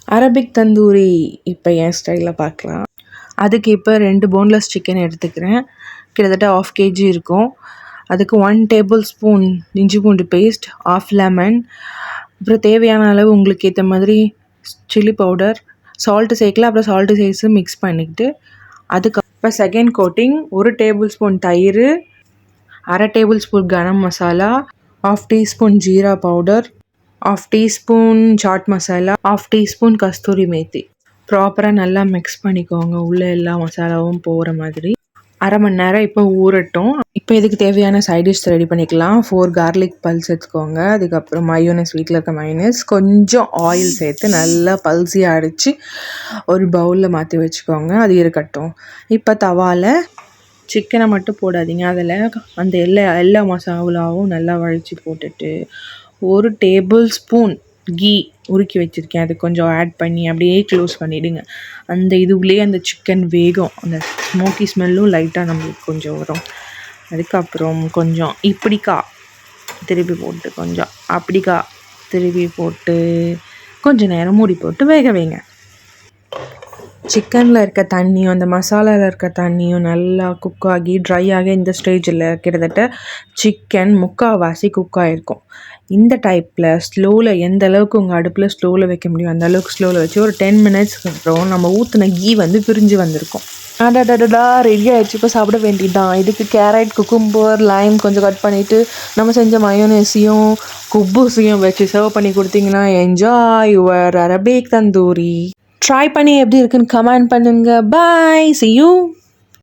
Arabic tandoori இப்போ என் ஸ்டைலில் பார்க்கலாம். அதுக்கு இப்போ 2 போன்லெஸ் சிக்கன் எடுத்துக்கிறேன். கிட்டத்தட்ட 1/2 kg இருக்கும். அதுக்கு 1 டேபிள் ஸ்பூன் இஞ்சி பூண்டு பேஸ்ட், 1/2 லெமன், அப்புறம் தேவையான அளவு உங்களுக்கு ஏற்ற மாதிரி சில்லி பவுடர், சால்ட்டு சேர்க்கலாம். அப்புறம் சால்ட்டு சேர்த்து மிக்ஸ் பண்ணிக்கிட்டு அதுக்கப்புறம் செகண்ட் கோட்டிங் 1 டேபிள் ஸ்பூன் தயிர், 1/2 table spoon garam masala, 1/2 teaspoon jeera powder, 1/2 teaspoon chaat masala, 1/2 teaspoon kasuri methi ப்ராப்பராக நல்லா மிக்ஸ் பண்ணிக்கோங்க. உள்ளே எல்லா மசாலாவும் போகிற மாதிரி 1/2 மணி நேரம் இப்போ ஊறட்டும். இப்போ இதுக்கு தேவையான சைட் டிஷ் ரெடி பண்ணிக்கலாம். 4 கார்லிக் பல்ஸ் எடுத்துக்கோங்க. அதுக்கப்புறம் மயோனஸ், வீட்டில் இருக்க மயோனஸ், கொஞ்சம் ஆயில் சேர்த்து நல்லா பல்ஸியாக அடித்து ஒரு பவுலில் மாற்றி வச்சுக்கோங்க. அது இருக்கட்டும். இப்போ தவாவில் சிக்கனை மட்டும் போடாதீங்க. அதில் அந்த எல்லா மசாலாவும் நல்லா வழித்து போட்டுட்டு 1 டேபிள் ஸ்பூன் கீ உருக்கி வச்சுருக்கேன். அது கொஞ்சம் ஆட் பண்ணி அப்படியே க்ளோஸ் பண்ணிவிடுங்க. அந்த இதுக்குள்ளேயே அந்த சிக்கன் வேகும். அந்த ஸ்மோக்கி ஸ்மெல்லும் லைட்டாக நம்மளுக்கு கொஞ்சம் வரும். அதுக்கப்புறம் கொஞ்சம் இப்படிக்காய் திருப்பி போட்டு, கொஞ்சம் அப்படிக்காய் திருப்பி போட்டு கொஞ்சம் நேரம் மூடி போட்டு வேக வைங்க. சிக்கனில் இருக்க தண்ணியும் அந்த மசாலாவில் இருக்க தண்ணியும் நல்லா குக் ஆகி ட்ரை ஆகி இந்த ஸ்டேஜில் கிட்டத்தட்ட சிக்கன் 3/4 குக் ஆகிருக்கும். இந்த டைப்பில் ஸ்லோவில் எந்த அளவுக்கு உங்கள் அடுப்பில் ஸ்லோவில் வைக்க முடியும் அந்த அளவுக்கு ஸ்லோவில் வச்சு ஒரு 10 மினிட்ஸ்க்கு அப்புறம் நம்ம ஊற்றின கீ பிரிஞ்சு வந்திருக்கும். அடடடா ரெடி ஆகிடுச்சு. இப்போ சாப்பிட வேண்டியதுதான். இதுக்கு கேரட், குக்கும்பர், லைம் கொஞ்சம் கட் பண்ணிவிட்டு நம்ம செஞ்ச மயோனஸையும் குப்பூஸையும் வச்சு சர்வ் பண்ணி கொடுத்தீங்கன்னா enjoy your Arabic tandoori. Try பண்ணி எப்படி இருக்குன்னு கமெண்ட் பண்ணுங்கள். பாய், see you.